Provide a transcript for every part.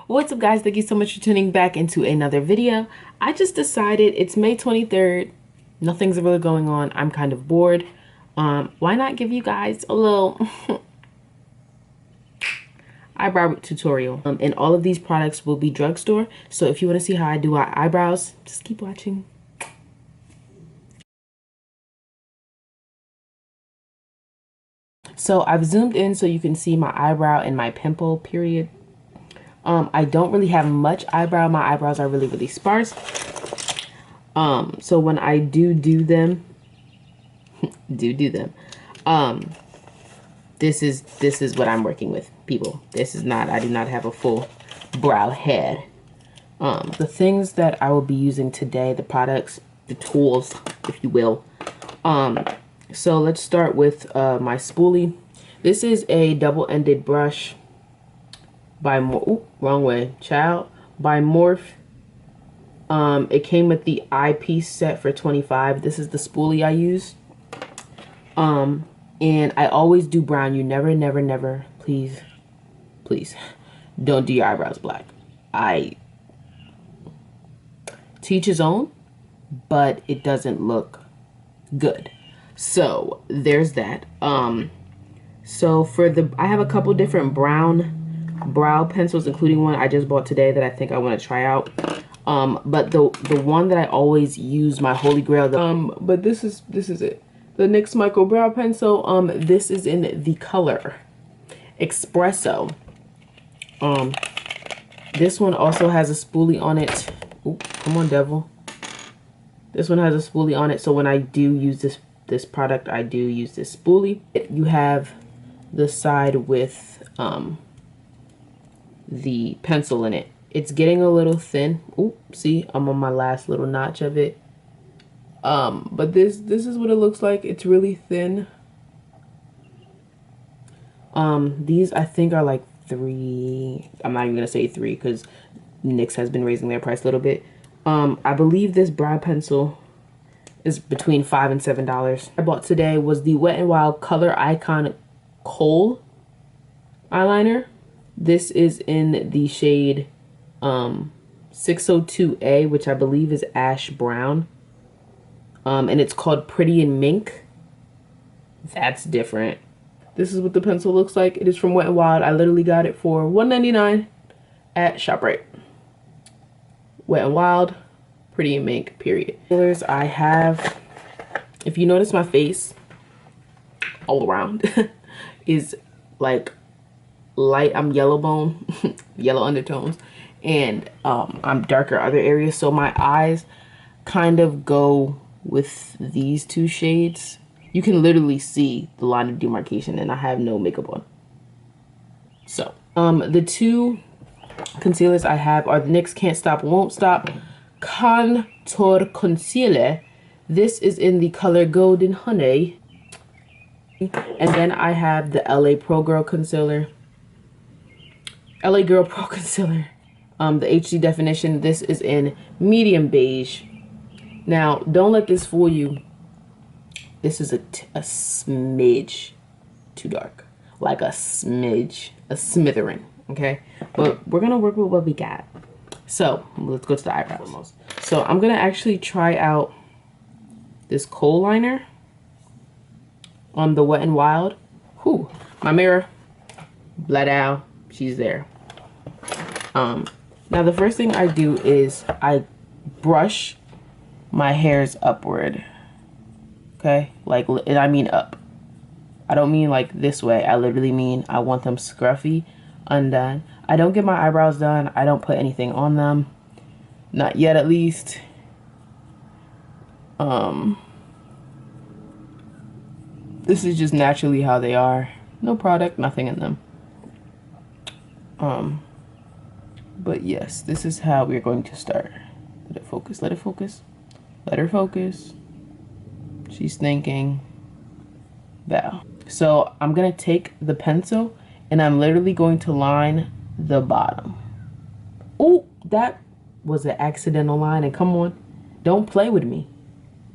What's up, guys? Thank you so much for tuning back into another video. I just decided it's May 23rd. Nothing's really going on. I'm kind of bored. Why not give you guys a little eyebrow tutorial? And all of these products will be drugstore. So if you want to see how I do our eyebrows, just keep watching. So I've zoomed in so you can see my eyebrow and my pimple period. I don't really have much eyebrow. My eyebrows are really sparse. So when I do them, this is what I'm working with, people. This is not, I do not have a full brow head. The things that I will be using today, the products, the tools, if you will. So let's start with my spoolie. This is a double-ended brush by wrong way, child, by Morphe. It came with the eyepiece set for $25. This is the spoolie I use. And I always do brown. You never, please don't do your eyebrows black. Teach his own, but it doesn't look good. So there's that. So for I have a couple different brown brow pencils, including one I just bought today that I think I want to try out. But the one that I always use, my holy grail, but this is it. The NYX Micro Brow Pencil. This is in the color Espresso. This one also has a spoolie on it. Ooh, come on, devil. This one has a spoolie on it, so when I do use this product, I do use this spoolie. You have the side with the pencil in it. It's getting a little thin. Ooh, see, I'm on my last little notch of it. But this is what it looks like. It's really thin. These I think are like $3. I'm not even gonna say $3 because NYX has been raising their price a little bit. I believe this brow pencil is between $5 and $7. I bought today was the Wet n Wild Color Icon Kohl eyeliner. This is in the shade 602A, which I believe is ash brown. And it's called Pretty in Mink. That's different. This is what the pencil looks like. It is from Wet n Wild. I literally got it for $1.99 at ShopRite. Wet n Wild, Pretty in Mink, period. Colors I have, if you notice my face all around is like light. I'm yellow bone, yellow undertones, and I'm darker other areas. So my eyes kind of go with these two shades. You can literally see the line of demarcation, and I have no makeup on. So the two concealers I have are the NYX Can't Stop Won't Stop Contour Concealer. This is in the color Golden Honey. And then I have the LA Pro Girl Concealer. LA Girl Pro Concealer. The HD definition. This is in medium beige. Now, don't let this fool you. This is a smidge too dark. Like a smidge. A smitherin. Okay? But we're going to work with what we got. So, let's go to the eyebrows. So, I'm going to actually try out this kohl liner on the Wet n Wild. Whew. My mirror. Bled out. She's there. Now, the first thing I do is I brush my hairs upward. Okay? Like, and I mean up. I don't mean like this way. I literally mean I want them scruffy, undone. I don't get my eyebrows done. I don't put anything on them. Not yet, at least. This is just naturally how they are. No product, nothing in them. But yes, this is how we're going to start. Let it focus, let it focus. Let her focus. She's thinking. That. So I'm gonna take the pencil and I'm literally going to line the bottom. Oh, that was an accidental line, and come on. Don't play with me.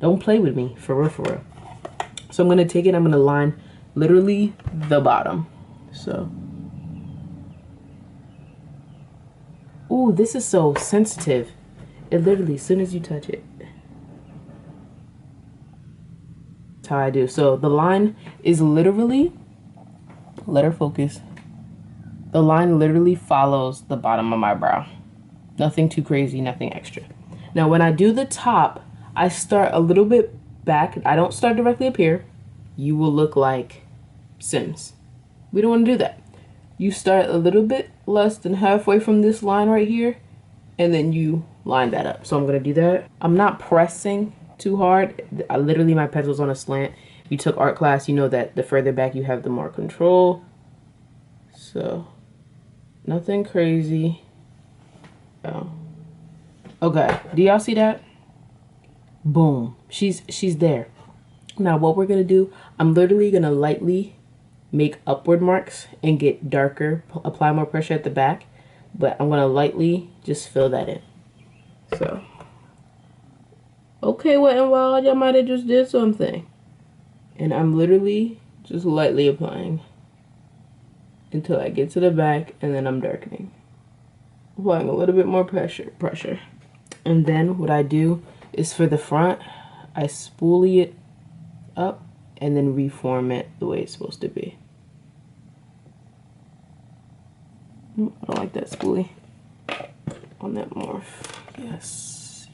Don't play with me, for real, for real. So I'm gonna take it, I'm gonna line literally the bottom. So Ooh, this is so sensitive. It literally, as soon as you touch it. That's how I do. So the line is literally, let her focus. The line literally follows the bottom of my brow. Nothing too crazy, nothing extra. Now when I do the top, I start a little bit back. I don't start directly up here. You will look like Sims. We don't want to do that. You start a little bit less than halfway from this line right here, and then you line that up. So I'm gonna do that. I'm not pressing too hard. Literally my pencil's on a slant. If you took art class, you know that the further back you have, the more control. So nothing crazy. Oh. Okay, do y'all see that? Boom, she's there. Now what we're gonna do, I'm literally gonna lightly make upward marks and get darker, apply more pressure at the back, but I'm gonna lightly just fill that in. So, okay, Wet n Wild, y'all might have just did something. And I'm literally just lightly applying until I get to the back, and then I'm darkening. Applying a little bit more pressure. And then what I do is for the front, I spoolie it up and then reform it the way it's supposed to be. I don't like that spoolie on that morph. Yes.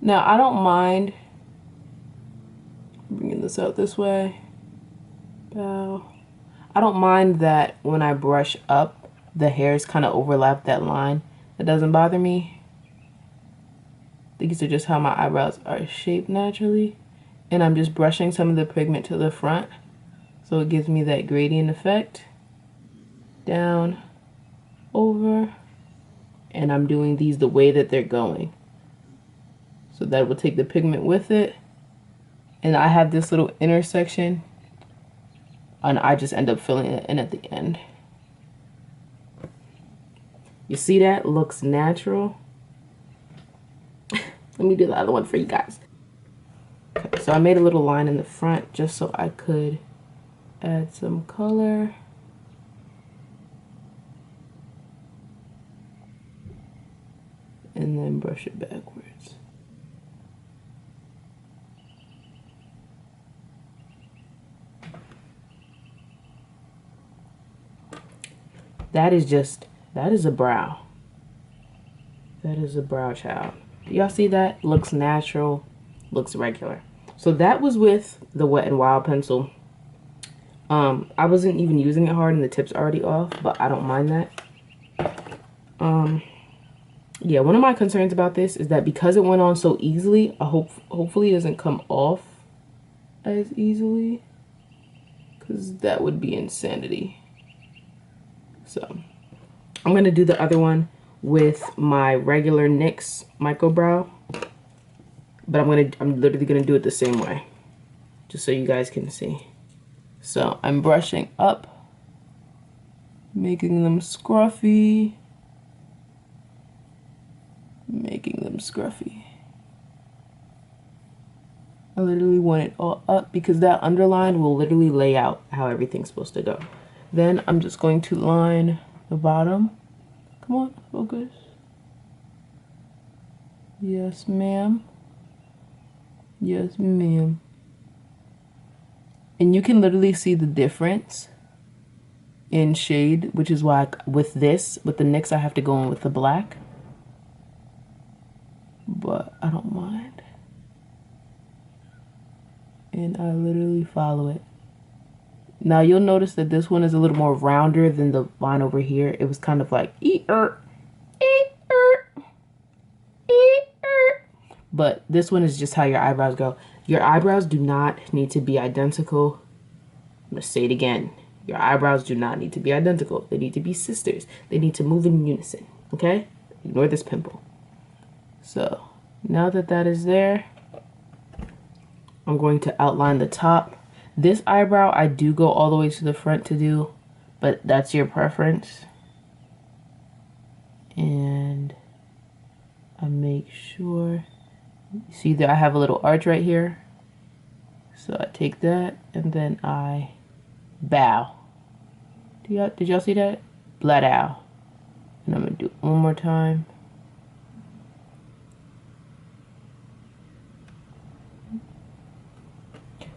Now I don't mind bringing this out this way. Bow. I don't mind that when I brush up, the hairs kind of overlap that line. That doesn't bother me. These are just how my eyebrows are shaped naturally. And I'm just brushing some of the pigment to the front, so it gives me that gradient effect. Down, over, and I'm doing these the way that they're going. So that will take the pigment with it. And I have this little intersection, and I just end up filling it in at the end. You see that? Looks natural. Let me do the other one for you guys. Okay, so I made a little line in the front just so I could add some color. And then brush it backwards. That is a brow. That is a brow, child. Y'all see that? Looks natural, looks regular. So that was with the Wet n Wild pencil. I wasn't even using it hard and the tip's already off, but I don't mind that. Yeah, one of my concerns about this is that because it went on so easily, hopefully it doesn't come off as easily, because that would be insanity. So I'm gonna do the other one with my regular NYX micro brow, but I'm literally gonna do it the same way, just so you guys can see. So I'm brushing up, making them scruffy, I literally want it all up because that underline will literally lay out how everything's supposed to go. Then I'm just going to line the bottom. Come on, focus. Yes, ma'am. Yes, ma'am. And you can literally see the difference in shade, which is why with the NYX I have to go in with the black. But I don't mind. And I literally follow it. Now you'll notice that this one is a little more rounder than the line over here. It was kind of like but this one is just how your eyebrows go. Your eyebrows do not need to be identical. I'm gonna say it again. Your eyebrows do not need to be identical. They need to be sisters. They need to move in unison, okay? Ignore this pimple. So now that that is there, I'm going to outline the top. This eyebrow I do go all the way to the front to do, but that's your preference. And I make sure, you see that I have a little arch right here. So I take that and then I bow. Did y'all see that? Blood owl. And I'm gonna do it one more time.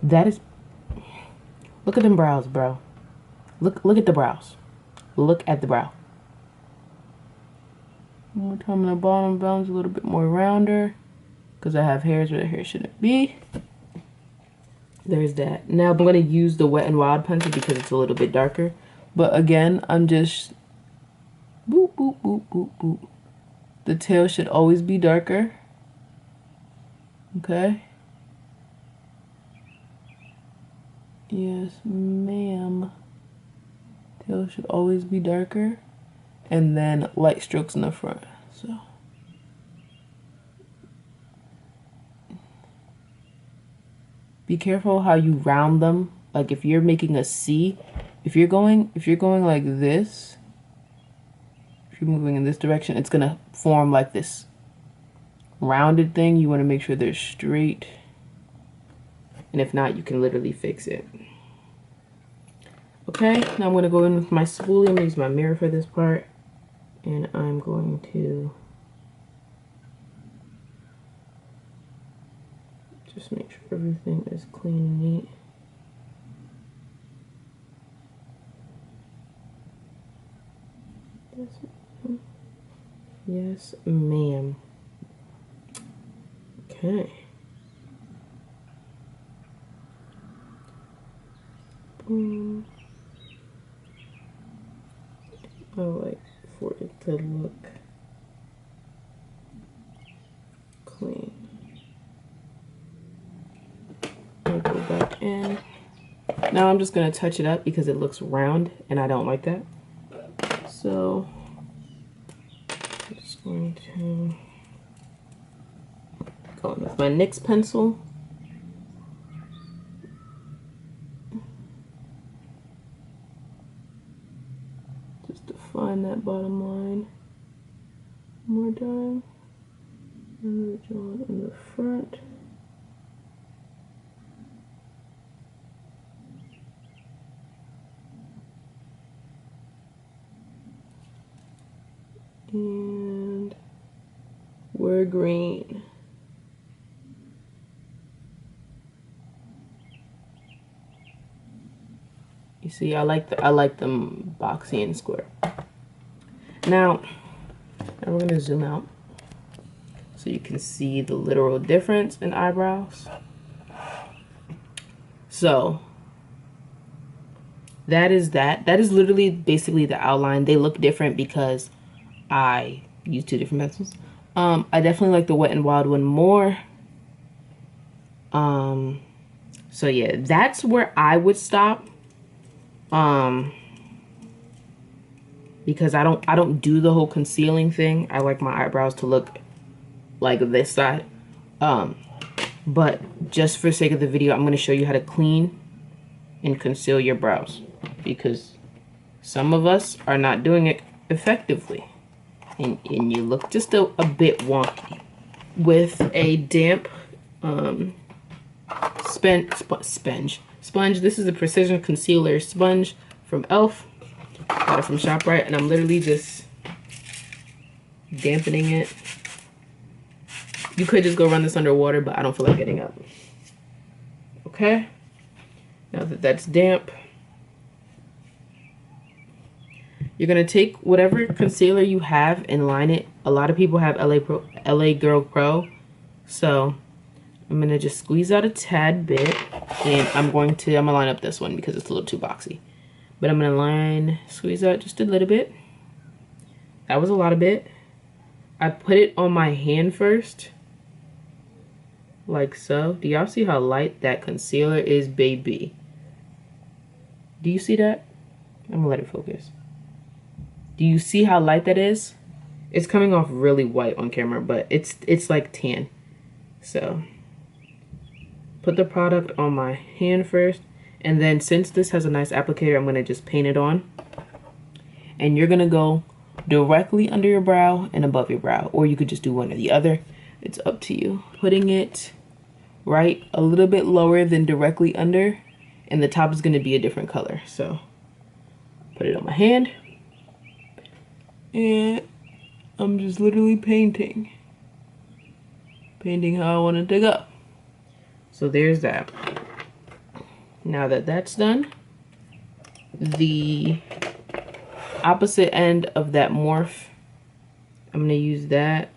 That is, look at them brows, bro. Look at the brows. Look at the brow. One more time on the bottom, bounce a little bit more rounder, because I have hairs where the hair shouldn't be. There's that. Now I'm gonna use the Wet n Wild pencil because it's a little bit darker. But again, I'm just boop, boop, boop, boop, boop. The tail should always be darker. Okay. Yes, ma'am. Tail should always be darker. And then light strokes in the front. So. Be careful how you round them. Like if you're making a C, if you're going like this, if you're moving in this direction, it's gonna form like this rounded thing. You want to make sure they're straight, and if not, you can literally fix it. Okay, now I'm gonna go in with my spoolie. I'm gonna use my mirror for this part, and I'm going to just make sure everything is clean and neat. Yes, ma'am. Okay. Boom. I like for it to look clean. I'll go back in. Now I'm just going to touch it up because it looks round and I don't like that. So I'm just going to go in with my NYX pencil. Just define that bottom line one more time. And we're drawing in the front. And we're green. You see, I like them boxy and square. Now we're gonna zoom out so you can see the literal difference in eyebrows. So that is literally basically the outline. They look different because I use two different pencils. I definitely like the Wet n Wild one more. So yeah, that's where I would stop. Because I don't do the whole concealing thing. I like my eyebrows to look like this side. But just for the sake of the video, I'm going to show you how to clean and conceal your brows, because some of us are not doing it effectively, and you look just a bit wonky. With a damp sponge. This is a Precision Concealer sponge from e.l.f. Got it from ShopRite, and I'm literally just dampening it. You could just go run this under water, but I don't feel like getting up. Okay, now that that's damp, you're gonna take whatever concealer you have and line it. A lot of people have LA Girl Pro, so I'm gonna just squeeze out a tad bit, and I'm gonna line up this one because it's a little too boxy. But I'm gonna squeeze out just a little bit. That was a lot of bit. I put it on my hand first, like so. Do y'all see how light that concealer is, baby? Do you see that? I'm gonna let it focus. Do you see how light that is? It's coming off really white on camera, but it's like tan. So put the product on my hand first, and then since this has a nice applicator, I'm gonna just paint it on. And you're gonna go directly under your brow and above your brow, or you could just do one or the other. It's up to you. Putting it right a little bit lower than directly under, and the top is gonna be a different color. So put it on my hand, And I'm just literally painting how I want it to go. So there's that. Now that that's done, the opposite end of that morph, I'm going to use that.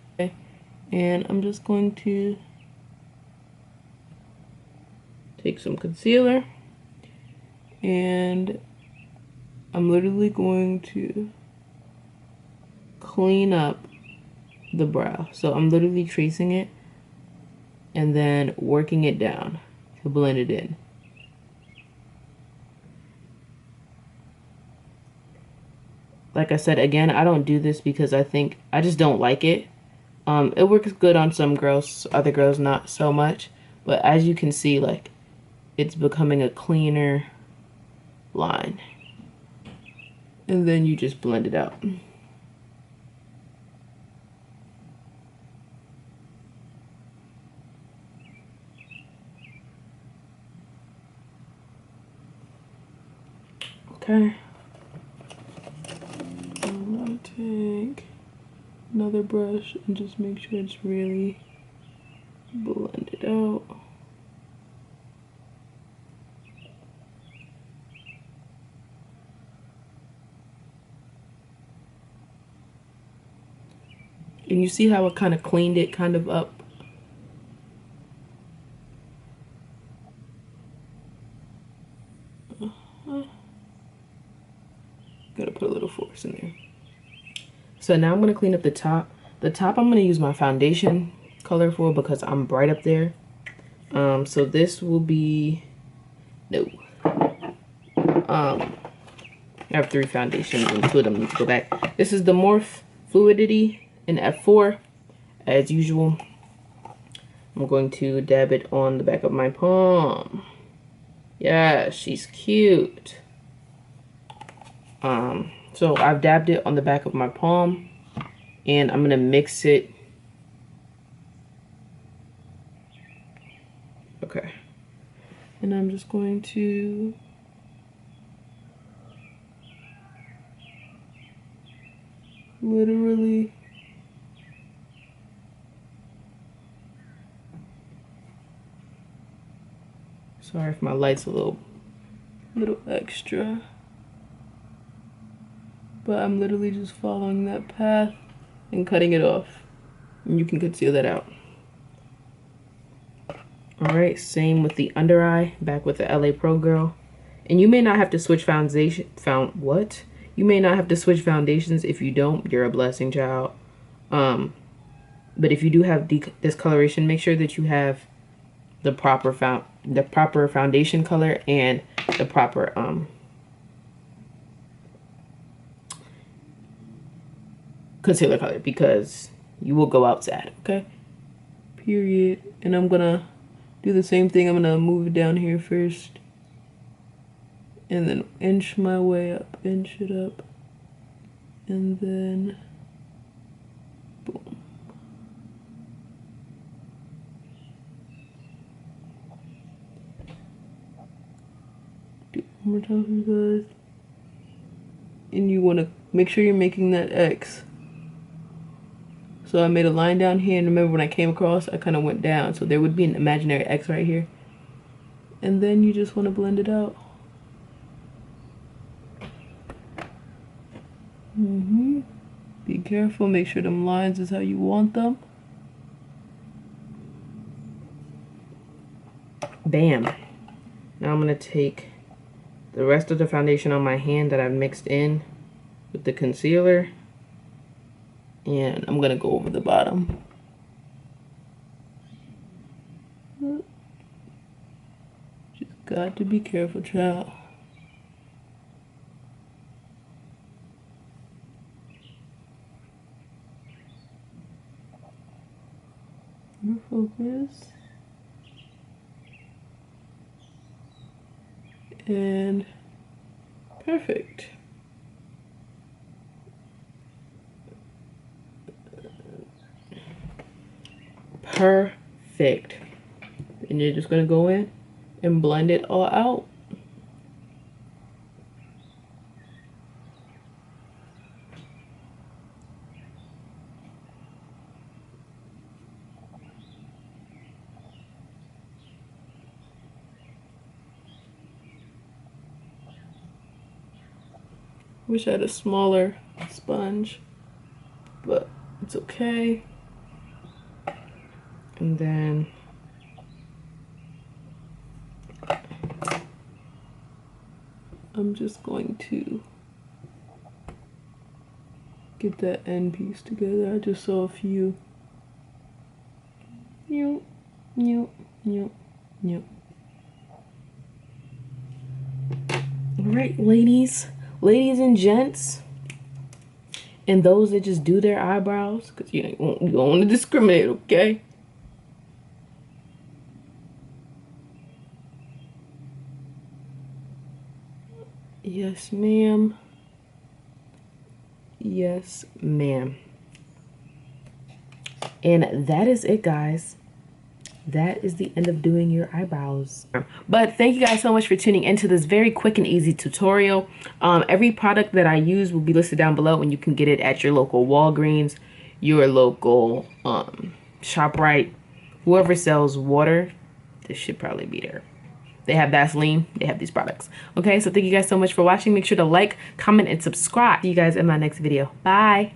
And I'm just going to take some concealer, and I'm literally going to clean up the brow. So I'm literally tracing it and then working it down to blend it in. Like I said, again, I don't do this because I just don't like it. It works good on some girls, other girls not so much. But as you can see, like, it's becoming a cleaner line. And then you just blend it out. Okay. I'm gonna take another brush and just make sure it's really blended out. And you see how it kind of cleaned it kind of up. Gotta put a little force in there. So now I'm gonna clean up the top. The top I'm gonna use my foundation color for because I'm bright up there. So this will be, no. I have 3 foundations and 2 of them need to go back. This is the Morphe Fluidity in F4. As usual, I'm going to dab it on the back of my palm. Yeah, she's cute. So I've dabbed it on the back of my palm, and I'm gonna mix it. Okay. And I'm just going to literally sorry if my light's a little extra, but I'm literally just following that path and cutting it off, and you can conceal that out. Alright, same with the under eye, back with the LA Pro Girl. And you may not have to switch You may not have to switch foundations. If you don't, you're a blessing, child. But if you do have discoloration, make sure that you have the proper foundation color and the proper concealer color, because you will go outside, okay? Period. And I'm gonna do the same thing. I'm gonna move it down here first, and then inch my way up, inch it up, and then boom. Do it one more time for you guys. And you wanna make sure you're making that X. So I made a line down here, and remember when I came across, I kind of went down. So there would be an imaginary X right here. And then you just want to blend it out. Be careful, make sure them lines is how you want them. Bam. Now I'm going to take the rest of the foundation on my hand that I've mixed in with the concealer, and I'm going to go over the bottom. Just got to be careful, child. Focus. And perfect. Perfect. And you're just gonna go in and blend it all out. Wish I had a smaller sponge, but it's okay. And then I'm just going to get that end piece together. I just saw a few. All right, ladies and gents, and those that just do their eyebrows, because you don't want to discriminate, okay? Yes, ma'am. Yes, ma'am. And that is it, guys. That is the end of doing your eyebrows. But thank you guys so much for tuning into this very quick and easy tutorial. Every product that I use will be listed down below, and you can get it at your local Walgreens, your local ShopRite, whoever sells water. This should probably be there. They have Vaseline, they have these products. Okay, so thank you guys so much for watching. Make sure to like, comment, and subscribe. See you guys in my next video. Bye.